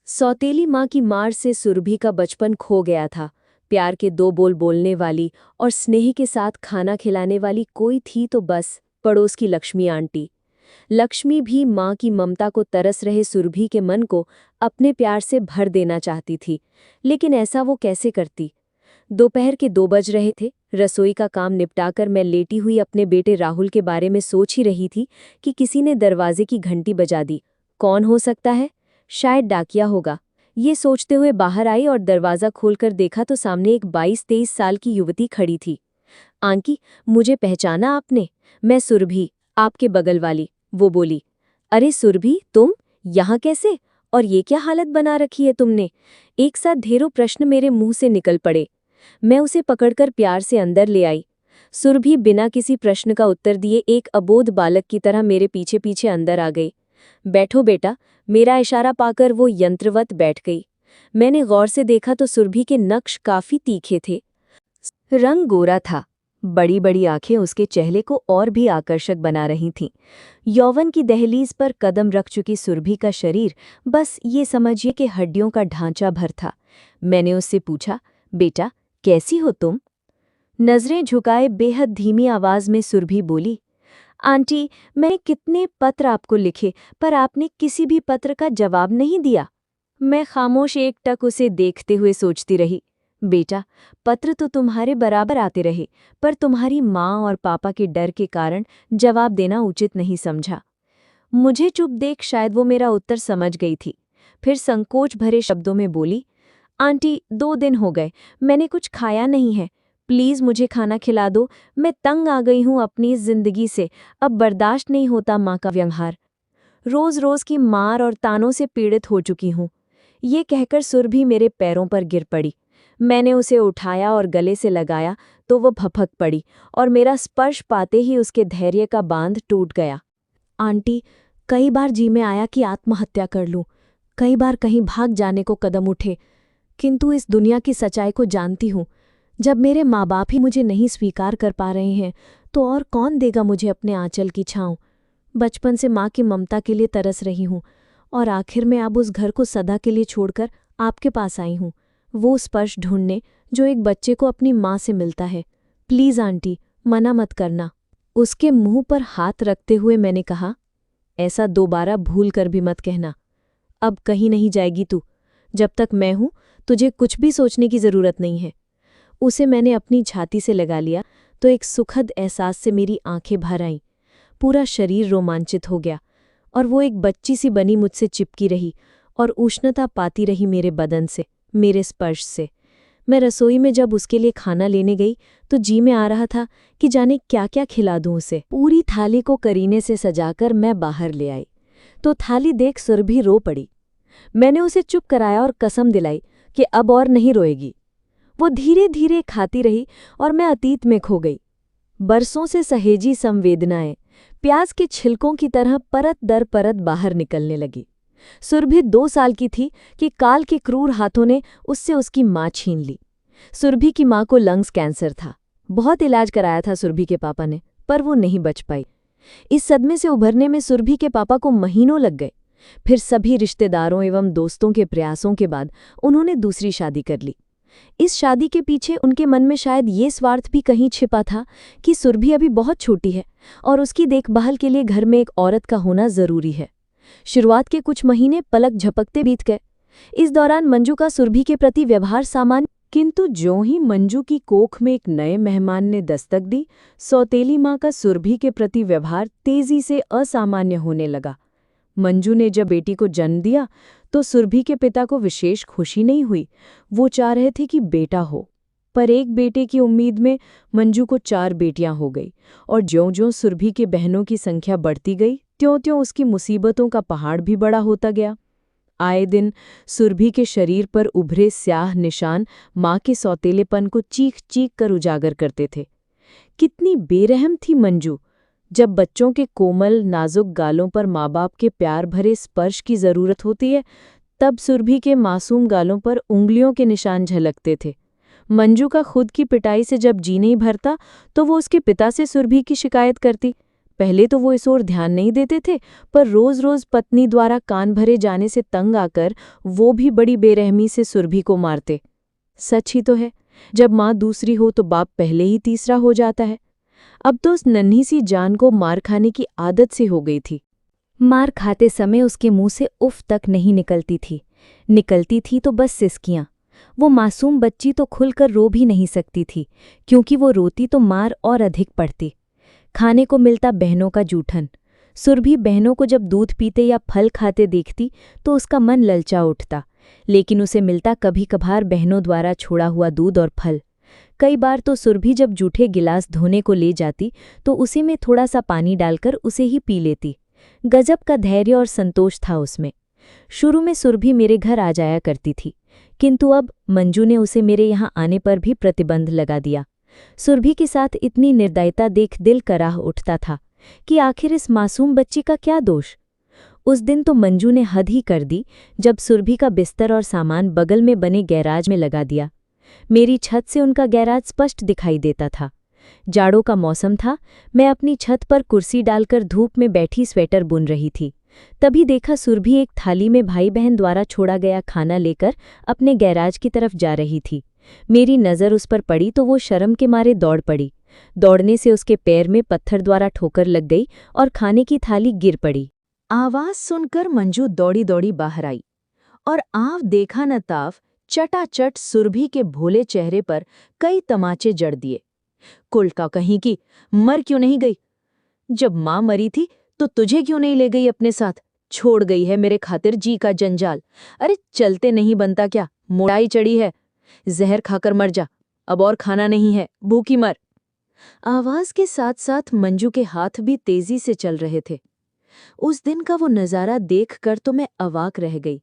सौतेली माँ की मार से सुरभि का बचपन खो गया था। प्यार के दो बोल बोलने वाली और स्नेह के साथ खाना खिलाने वाली कोई थी तो बस पड़ोस की लक्ष्मी आंटी। लक्ष्मी भी माँ की ममता को तरस रहे सुरभि के मन को अपने प्यार से भर देना चाहती थी, लेकिन ऐसा वो कैसे करती। दोपहर के 2 बज रहे थे। रसोई का काम निपटाकर मैं लेटी हुई अपने बेटे राहुल के बारे में सोच ही रही थी कि किसी ने दरवाजे की घंटी बजा दी। कौन हो सकता है? शायद डाकिया होगा। ये सोचते हुए बाहर आई और दरवाज़ा खोलकर देखा तो सामने एक 22-23 साल की युवती खड़ी थी। आंटी, मुझे पहचाना आपने? मैं सुरभि, आपके बगल वाली, वो बोली। अरे सुरभि, तुम यहाँ कैसे? और ये क्या हालत बना रखी है तुमने? एक साथ ढेरों प्रश्न मेरे मुंह से निकल पड़े। मैं उसे पकड़कर प्यार से अंदर ले आई। सुरभि बिना किसी प्रश्न का उत्तर दिए एक अबोध बालक की तरह मेरे पीछे पीछे अंदर आ गई। बैठो बेटा, मेरा इशारा पाकर वो यंत्रवत बैठ गई। मैंने गौर से देखा तो सुरभि के नक्श काफी तीखे थे। रंग गोरा था। बड़ी बड़ी आंखें उसके चेहरे को और भी आकर्षक बना रही थीं। यौवन की दहलीज पर कदम रख चुकी सुरभि का शरीर बस ये समझिए कि हड्डियों का ढांचा भर था। मैंने उससे पूछा, बेटा कैसी हो तुम? नजरें झुकाए बेहद धीमी आवाज में सुरभि बोली, आंटी, मैंने कितने पत्र आपको लिखे, पर आपने किसी भी पत्र का जवाब नहीं दिया। मैं खामोश एकटक उसे देखते हुए सोचती रही। बेटा, पत्र तो तुम्हारे बराबर आते रहे, पर तुम्हारी माँ और पापा के डर के कारण जवाब देना उचित नहीं समझा। मुझे चुप देख शायद वो मेरा उत्तर समझ गई थी। फिर संकोच भरे शब्दों में बोली, आंटी, 2 दिन हो गए, मैंने कुछ खाया नहीं है। प्लीज़ मुझे खाना खिला दो। मैं तंग आ गई हूँ अपनी इस जिंदगी से। अब बर्दाश्त नहीं होता माँ का व्यवहार। रोज़ रोज़ की मार और तानों से पीड़ित हो चुकी हूँ। ये कहकर सुरभि मेरे पैरों पर गिर पड़ी। मैंने उसे उठाया और गले से लगाया तो वो भपक पड़ी और मेरा स्पर्श पाते ही उसके धैर्य का बांध टूट गया। आंटी, कई बार जी में आया कि आत्महत्या कर लूं, कई बार कहीं भाग जाने को कदम उठे, किंतु इस दुनिया की सच्चाई को जानती हूँ। जब मेरे माँ बाप ही मुझे नहीं स्वीकार कर पा रहे हैं तो और कौन देगा मुझे अपने आंचल की छाँव। बचपन से माँ की ममता के लिए तरस रही हूँ और आखिर में अब उस घर को सदा के लिए छोड़कर आपके पास आई हूँ, वो स्पर्श ढूंढने जो एक बच्चे को अपनी माँ से मिलता है। प्लीज़ आंटी, मना मत करना। उसके मुंह पर हाथ रखते हुए मैंने कहा, ऐसा दोबारा भूल कर भी मत कहना। अब कहीं नहीं जाएगी तू। जब तक मैं हूं तुझे कुछ भी सोचने की जरूरत नहीं है। उसे मैंने अपनी छाती से लगा लिया तो एक सुखद एहसास से मेरी आंखें भर आईं। पूरा शरीर रोमांचित हो गया और वो एक बच्ची सी बनी मुझसे चिपकी रही और उष्णता पाती रही मेरे बदन से, मेरे स्पर्श से। मैं रसोई में जब उसके लिए खाना लेने गई तो जी में आ रहा था कि जाने क्या क्या खिला दूं उसे। पूरी थाली को करीने से सजाकर मैं बाहर ले आई तो थाली देख सुरभि रो पड़ी। मैंने उसे चुप कराया और कसम दिलाई कि अब और नहीं रोएगी। वो धीरे धीरे खाती रही और मैं अतीत में खो गई। बरसों से सहेजी संवेदनाएं प्याज के छिलकों की तरह परत दर परत बाहर निकलने लगी। सुरभि 2 साल की थी कि काल के क्रूर हाथों ने उससे उसकी माँ छीन ली। सुरभि की माँ को लंग्स कैंसर था। बहुत इलाज कराया था सुरभि के पापा ने, पर वो नहीं बच पाई। इस सदमे से उभरने में सुरभि के पापा को महीनों लग गए। फिर सभी रिश्तेदारों एवं दोस्तों के प्रयासों के बाद उन्होंने दूसरी शादी कर ली। इस शादी के पीछे उनके मन में शायद ये स्वार्थ भी कहीं छिपा था कि सुरभि अभी बहुत छोटी है और उसकी देखभाल के लिए घर में एक औरत का होना जरूरी है। शुरुआत के कुछ महीने पलक झपकते बीत गए। इस दौरान मंजू का सुरभि के प्रति व्यवहार सामान्य, किंतु ज्यों ही मंजू की कोख में एक नए मेहमान ने दस्तक दी, सौतेली माँ का सुरभि के प्रति व्यवहार तेजी से असामान्य होने लगा। मंजू ने जब बेटी को जन्म दिया तो सुरभि के पिता को विशेष खुशी नहीं हुई। वो चाह रहे थे कि बेटा हो, पर एक बेटे की उम्मीद में मंजू को 4 बेटियां हो गई और ज्यों-ज्यों सुरभि के बहनों की संख्या बढ़ती गई त्यों-त्यों उसकी मुसीबतों का पहाड़ भी बड़ा होता गया। आए दिन सुरभि के शरीर पर उभरे स्याह निशान माँ के सौतेलेपन को चीख-चीख कर उजागर करते थे। कितनी बेरहम थी मंजू। जब बच्चों के कोमल नाजुक गालों पर माँ बाप के प्यार भरे स्पर्श की जरूरत होती है, तब सुरभि के मासूम गालों पर उंगलियों के निशान झलकते थे। मंजू का खुद की पिटाई से जब जी नहीं भरता तो वो उसके पिता से सुरभि की शिकायत करती, पहले तो वो इस ओर ध्यान नहीं देते थे, पर रोज-रोज पत्नी द्वारा कान भरे जाने से तंग आकर वो भी बड़ी बेरहमी से सुरभि को मारते। सच ही तो है, जब माँ दूसरी हो तो बाप पहले ही तीसरा हो जाता है। अब तो उस नन्ही सी जान को मार खाने की आदत सी हो गई थी। मार खाते समय उसके मुंह से उफ तक नहीं निकलती थी तो बस सिसकियां। वो मासूम बच्ची तो खुलकर रो भी नहीं सकती थी, क्योंकि वो रोती तो मार और अधिक पड़ती। खाने को मिलता बहनों का जूठन। सुरभि बहनों को जब दूध पीते या फल खाते देखती तो उसका मन ललचा उठता, लेकिन उसे मिलता कभी कभार बहनों द्वारा छोड़ा हुआ दूध और फल। कई बार तो सुरभि जब जूठे गिलास धोने को ले जाती तो उसी में थोड़ा सा पानी डालकर उसे ही पी लेती। गजब का धैर्य और संतोष था उसमें। शुरू में सुरभि मेरे घर आ जाया करती थी, किंतु अब मंजू ने उसे मेरे यहाँ आने पर भी प्रतिबंध लगा दिया। सुरभि के साथ इतनी निर्दयता देख दिल कराह उठता था कि आखिर इस मासूम बच्ची का क्या दोष। उस दिन तो मंजू ने हद ही कर दी जब सुरभि का बिस्तर और सामान बगल में बने गैराज में लगा दिया। मेरी छत से उनका गैराज स्पष्ट दिखाई देता था। जाड़ों का मौसम था, मैं अपनी छत पर कुर्सी डालकर धूप में बैठी स्वेटर बुन रही थी। तभी देखा सुरभि एक थाली में भाई बहन द्वारा छोड़ा गया खाना लेकर अपने गैराज की तरफ जा रही थी। मेरी नज़र उस पर पड़ी तो वो शर्म के मारे दौड़ पड़ी। दौड़ने से उसके पैर में पत्थर द्वारा ठोकर लग गई और खाने की थाली गिर पड़ी। आवाज सुनकर मंजू दौड़ी दौड़ी बाहर आई और आव देखा न ताव चटाचट सुरभि के भोले चेहरे पर कई तमाचे जड़ दिए। कुलका कहीं की, मर क्यों नहीं गई? जब माँ मरी थी तो तुझे क्यों नहीं ले गई अपने साथ? छोड़ गई है मेरे खातिर जी का जंजाल। अरे चलते नहीं बनता क्या? मोटाई चढ़ी है। जहर खाकर मर जा, अब और खाना नहीं है, भूखी मर। आवाज के साथ साथ मंजू के हाथ भी तेजी से चल रहे थे। उस दिन का वो नज़ारा देखकर तो मैं अवाक रह गई।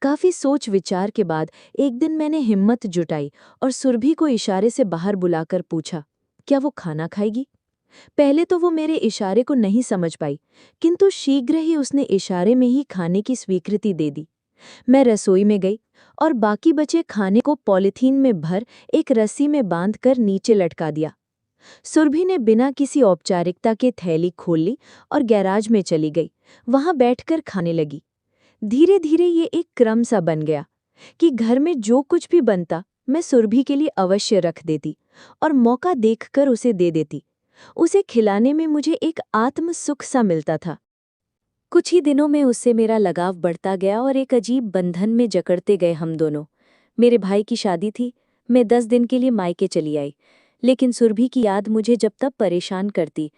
काफी सोच विचार के बाद एक दिन मैंने हिम्मत जुटाई और सुरभि को इशारे से बाहर बुलाकर पूछा, क्या वो खाना खाएगी? पहले तो वो मेरे इशारे को नहीं समझ पाई, किंतु शीघ्र ही उसने इशारे में ही खाने की स्वीकृति दे दी। मैं रसोई में गई और बाकी बचे खाने को पॉलीथीन में भर एक रस्सी में बांधकर नीचे लटका दिया। सुरभि ने बिना किसी औपचारिकता के थैली खोल ली और गैराज में चली गई। वहां बैठकर खाने लगी। धीरे धीरे ये एक क्रम सा बन गया कि घर में जो कुछ भी बनता मैं सुरभि के लिए अवश्य रख देती और मौका देखकर उसे दे देती। उसे खिलाने में मुझे एक आत्म सुख सा मिलता था। कुछ ही दिनों में उससे मेरा लगाव बढ़ता गया और एक अजीब बंधन में जकड़ते गए हम दोनों। मेरे भाई की शादी थी, मैं 10 दिन के लिए मायके चली आई, लेकिन सुरभि की याद मुझे जब तब परेशान करती,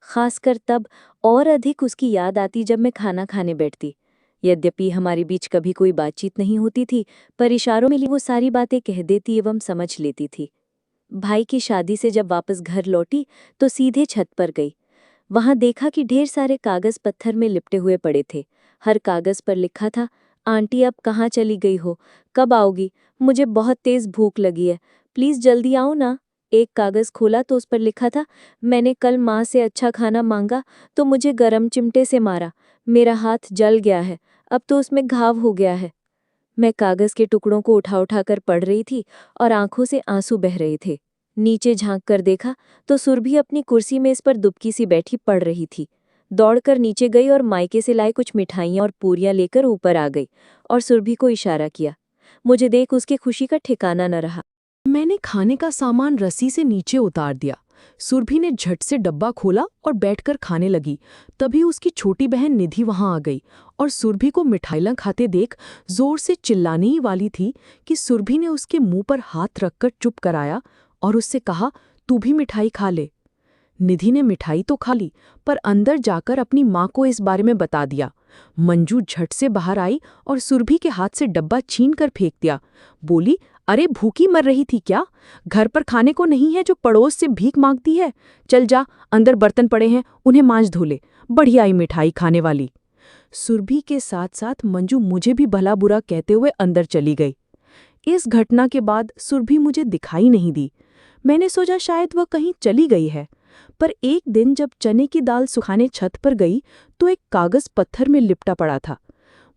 खासकर तब और अधिक उसकी याद आती जब मैं खाना खाने बैठती। यद्यपि हमारे बीच कभी कोई बातचीत नहीं होती थी, पर इशारों में वो सारी बातें कह देती एवं समझ लेती थी। भाई की शादी से जब वापस घर लौटी तो सीधे छत पर गई। वहां देखा कि ढेर सारे कागज पत्थर में लिपटे हुए पड़े थे। हर कागज पर लिखा था, आंटी अब कहाँ चली गई हो, कब आओगी, मुझे बहुत तेज भूख लगी है, प्लीज जल्दी आओ ना। एक कागज खोला तो उस पर लिखा था, मैंने कल माँ से अच्छा खाना मांगा तो मुझे गरम चिमटे से मारा, मेरा हाथ जल गया है, अब तो उसमें घाव हो गया है। मैं कागज के टुकड़ों को उठा उठाकर पढ़ रही थी और आंखों से आंसू बह रहे थे। नीचे झांक कर देखा तो सुरभि अपनी कुर्सी में इस पर दुबकी सी बैठी पढ़ रही थी। दौड़कर नीचे गई और मायके से लाए कुछ मिठाइयाँ और पूरियां लेकर ऊपर आ गई और सुरभि को इशारा किया। मुझे देख उसके खुशी का ठिकाना न रहा। मैंने खाने का सामान रस्सी से नीचे उतार दिया। सुरभि ने झट से डब्बा खोला और बैठकर खाने लगी। तभी उसकी छोटी बहन निधि वहां आ गई और सुरभि को मिठाइयां खाते देख जोर से चिल्लाने ही वाली थी कि सुरभि ने उसके मुंह पर हाथ रखकर चुप कराया और उससे कहा, तू भी मिठाई खा ले। निधि ने मिठाई तो खा ली, पर अंदर जाकर अपनी माँ को इस बारे में बता दिया। मंजू झट से बाहर आई और सुरभि के हाथ से डब्बा छीन कर फेंक दिया। बोली, अरे भूखी मर रही थी क्या? घर पर खाने को नहीं है जो पड़ोस से भीख मांगती है? चल जा, अंदर बर्तन पड़े हैं, उन्हें मांज धो ले, बढ़िया आई मिठाई खाने वाली। सुरभि के साथ साथ मंजू मुझे भी भला बुरा कहते हुए अंदर चली गई। इस घटना के बाद सुरभि मुझे दिखाई नहीं दी। मैंने सोचा शायद वह कहीं चली गई है, पर एक दिन जब चने की दाल सुखाने छत पर गई तो एक कागज पत्थर में लिपटा पड़ा था।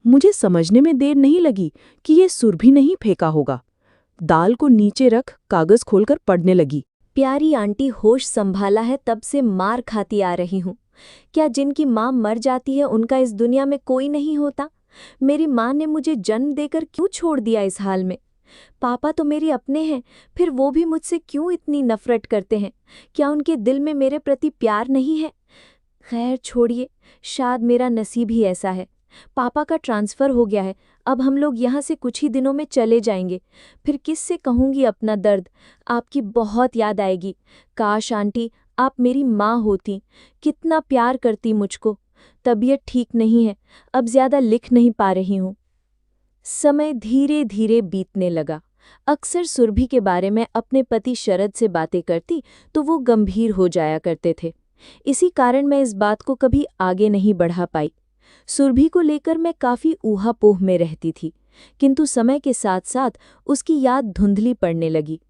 मुझे समझने में देर नहीं लगी कि ये सुरभि नहीं फेंका होगा। दाल को नीचे रख कागज खोलकर पढ़ने लगी। प्यारी आंटी, होश संभाला है तब से मार खाती आ रही हूँ। क्या जिनकी माँ मर जाती है उनका इस दुनिया में कोई नहीं होता? मेरी माँ ने मुझे जन्म देकर क्यों छोड़ दिया इस हाल में? पापा तो मेरे अपने हैं, फिर वो भी मुझसे क्यों इतनी नफरत करते हैं? क्या उनके दिल में मेरे प्रति प्यार नहीं है? खैर छोड़िए, शायद मेरा नसीब ही ऐसा है। पापा का ट्रांसफ़र हो गया है, अब हम लोग यहाँ से कुछ ही दिनों में चले जाएंगे। फिर किससे कहूँगी अपना दर्द? आपकी बहुत याद आएगी। काश आंटी आप मेरी माँ होती, कितना प्यार करती मुझको। तबीयत ठीक नहीं है, अब ज़्यादा लिख नहीं पा रही हूँ। समय धीरे धीरे बीतने लगा। अक्सर सुरभि के बारे में अपने पति शरद से बातें करती तो वो गंभीर हो जाया करते थे। इसी कारण मैं इस बात को कभी आगे नहीं बढ़ा पाई। सुरभि को लेकर मैं काफी ऊहापोह में रहती थी, किंतु समय के साथ साथ उसकी याद धुंधली पड़ने लगी।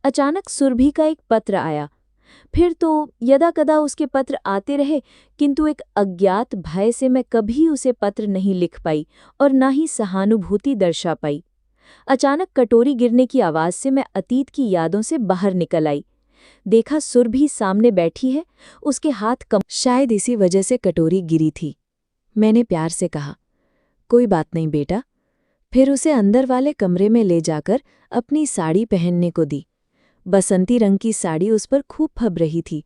अचानक सुरभि का एक पत्र आया। फिर तो यदाकदा उसके पत्र आते रहे, किंतु एक अज्ञात भय से मैं कभी उसे पत्र नहीं लिख पाई और न ही सहानुभूति दर्शा पाई। अचानक कटोरी गिरने की आवाज से मैं अतीत की यादों से बाहर निकल आई। देखा सुरभि सामने बैठी है, उसके हाथ कम। शायद इसी वजह से कटोरी गिरी थी। मैंने प्यार से कहा, कोई बात नहीं बेटा। फिर उसे अंदर वाले कमरे में ले जाकर अपनी साड़ी पहनने को दी। बसंती रंग की साड़ी उस पर खूब फब रही थी।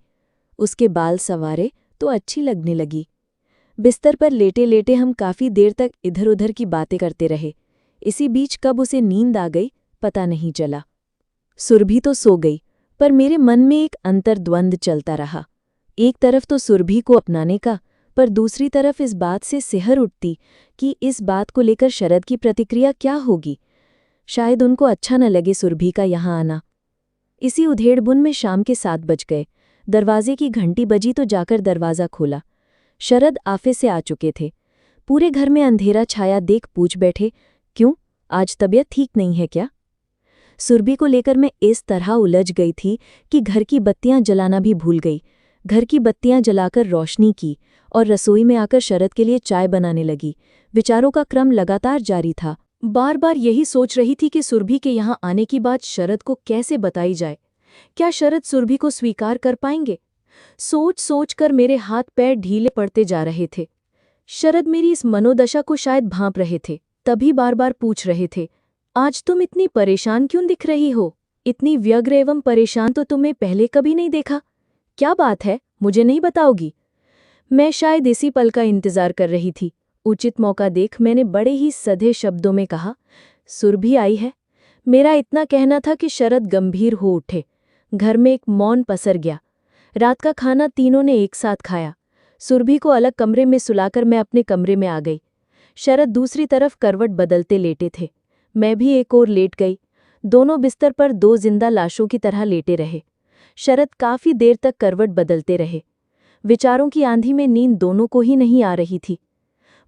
उसके बाल संवारे तो अच्छी लगने लगी। बिस्तर पर लेटे लेटे हम काफी देर तक इधर उधर की बातें करते रहे। इसी बीच कब उसे नींद आ गई पता नहीं चला। सुरभि तो सो गई, पर मेरे मन में एक अंतर्द्वंद चलता रहा। एक तरफ तो सुरभि को अपनाने का, पर दूसरी तरफ इस बात से सिहर उठती कि इस बात को लेकर शरद की प्रतिक्रिया क्या होगी। शायद उनको अच्छा न लगे सुरभि का यहाँ आना। इसी उधेड़बुन में शाम के 7 बज गए। दरवाजे की घंटी बजी तो जाकर दरवाज़ा खोला। शरद ऑफिस से आ चुके थे। पूरे घर में अंधेरा छाया देख पूछ बैठे, क्यों, आज तबीयत ठीक नहीं है क्या? सुरभि को लेकर मैं इस तरह उलझ गई थी कि घर की बत्तियां जलाना भी भूल गई। घर की बत्तियां जलाकर रोशनी की और रसोई में आकर शरद के लिए चाय बनाने लगी। विचारों का क्रम लगातार जारी था। बार बार यही सोच रही थी कि सुरभि के यहाँ आने की बात शरद को कैसे बताई जाए। क्या शरद सुरभि को स्वीकार कर पाएंगे? सोच सोच कर मेरे हाथ पैर ढीले पड़ते जा रहे थे। शरद मेरी इस मनोदशा को शायद भांप रहे थे, तभी बार बार पूछ रहे थे, आज तुम इतनी परेशान क्यों दिख रही हो? इतनी व्यग्र एवं परेशान तो तुम्हें पहले कभी नहीं देखा। क्या बात है, मुझे नहीं बताओगी? मैं शायद इसी पल का इंतजार कर रही थी। उचित मौका देख मैंने बड़े ही सधे शब्दों में कहा, सुरभि आई है। मेरा इतना कहना था कि शरद गंभीर हो उठे। घर में एक मौन पसर गया। रात का खाना तीनों ने एक साथ खाया। सुरभि को अलग कमरे में सुलाकर मैं अपने कमरे में आ गई। शरद दूसरी तरफ करवट बदलते लेटे थे। मैं भी एक ओर लेट गई। दोनों बिस्तर पर 2 जिंदा लाशों की तरह लेटे रहे। शरद काफी देर तक करवट बदलते रहे। विचारों की आंधी में नींद दोनों को ही नहीं आ रही थी।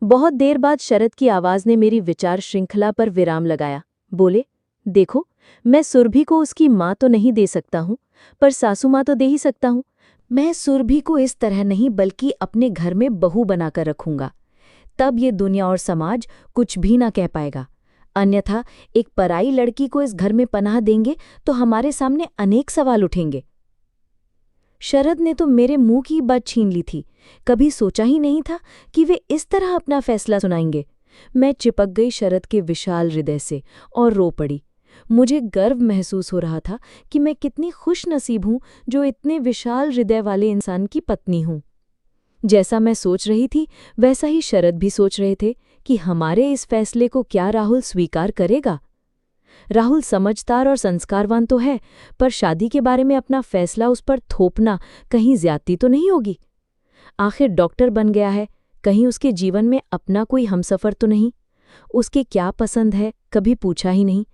बहुत देर बाद शरद की आवाज ने मेरी विचार श्रृंखला पर विराम लगाया। बोले, देखो, मैं सुरभि को उसकी माँ तो नहीं दे सकता हूँ, पर सासू माँ तो दे ही सकता हूँ। मैं सुरभि को इस तरह नहीं बल्कि अपने घर में बहू बनाकर रखूंगा। तब ये दुनिया और समाज कुछ भी ना कह पाएगा। अन्यथा एक पराई लड़की को इस घर में पनाह देंगे तो हमारे सामने अनेक सवाल उठेंगे। शरद ने तो मेरे मुंह की बात छीन ली थी। कभी सोचा ही नहीं था कि वे इस तरह अपना फैसला सुनाएंगे। मैं चिपक गई शरद के विशाल हृदय से और रो पड़ी। मुझे गर्व महसूस हो रहा था कि मैं कितनी खुशनसीब हूं जो इतने विशाल हृदय वाले इंसान की पत्नी हूं। जैसा मैं सोच रही थी वैसा ही शरद भी सोच रहे थे कि हमारे इस फैसले को क्या राहुल स्वीकार करेगा। राहुल समझदार और संस्कारवान तो है, पर शादी के बारे में अपना फैसला उस पर थोपना कहीं ज्यादती तो नहीं होगी? आखिर डॉक्टर बन गया है, कहीं उसके जीवन में अपना कोई हमसफर तो नहीं? उसके क्या पसंद है कभी पूछा ही नहीं।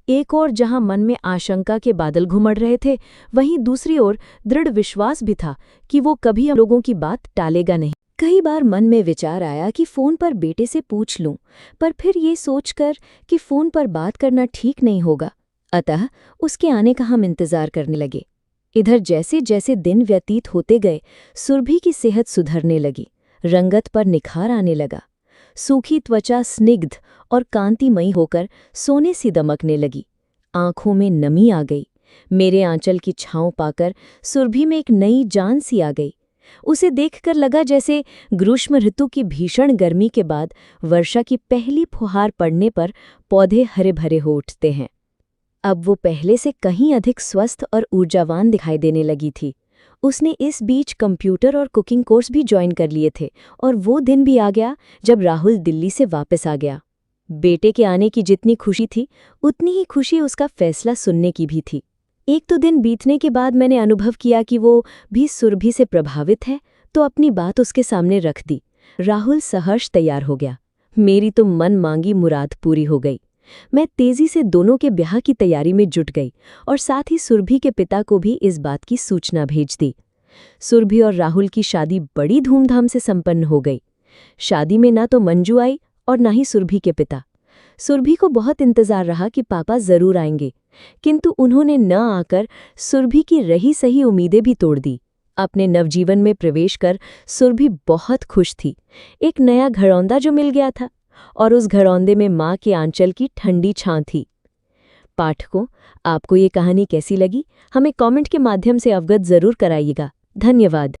एक ओर जहां मन में आशंका के बादल घुमड़ रहे थे, वहीं दूसरी ओर दृढ़ विश्वास भी था कि वो कभी हम लोगों की बात टालेगा नहीं। कई बार मन में विचार आया कि फ़ोन पर बेटे से पूछ लूं, पर फिर ये सोचकर कि फ़ोन पर बात करना ठीक नहीं होगा, अतः उसके आने का हम इंतज़ार करने लगे। इधर जैसे जैसे दिन व्यतीत होते गए, सुरभि की सेहत सुधरने लगी, रंगत पर निखार आने लगा। सूखी त्वचा स्निग्ध और कांतिमयी होकर सोने सी दमकने लगी। आंखों में नमी आ गई। मेरे आंचल की छांव पाकर सुरभि में एक नई जान सी आ गई। उसे देखकर लगा जैसे ग्रीष्म ऋतु की भीषण गर्मी के बाद वर्षा की पहली फुहार पड़ने पर पौधे हरे भरे हो उठते हैं। अब वो पहले से कहीं अधिक स्वस्थ और ऊर्जावान दिखाई देने लगी थी। उसने इस बीच कंप्यूटर और कुकिंग कोर्स भी ज्वाइन कर लिए थे और वो दिन भी आ गया जब राहुल दिल्ली से वापस आ गया। बेटे के आने की जितनी खुशी थी उतनी ही खुशी उसका फैसला सुनने की भी थी। एक तो दिन बीतने के बाद मैंने अनुभव किया कि वो भी सुरभि से प्रभावित है, तो अपनी बात उसके सामने रख दी। राहुल सहर्ष तैयार हो गया। मेरी तो मन मांगी मुराद पूरी हो गई। मैं तेजी से दोनों के ब्याह की तैयारी में जुट गई और साथ ही सुरभि के पिता को भी इस बात की सूचना भेज दी। सुरभि और राहुल की शादी बड़ी धूमधाम से संपन्न हो गई। शादी में ना तो मंजू आई और ना ही सुरभि के पिता। सुरभि को बहुत इंतजार रहा कि पापा जरूर आएंगे, किंतु उन्होंने न आकर सुरभि की रही सही उम्मीदें भी तोड़ दी। अपने नवजीवन में प्रवेश कर सुरभि बहुत खुश थी। एक नया घरौंदा जो मिल गया था और उस घरौंदे में माँ के आंचल की ठंडी छां थी। पाठकों, आपको ये कहानी कैसी लगी? हमें कमेंट के माध्यम से अवगत जरूर कराइएगा। धन्यवाद।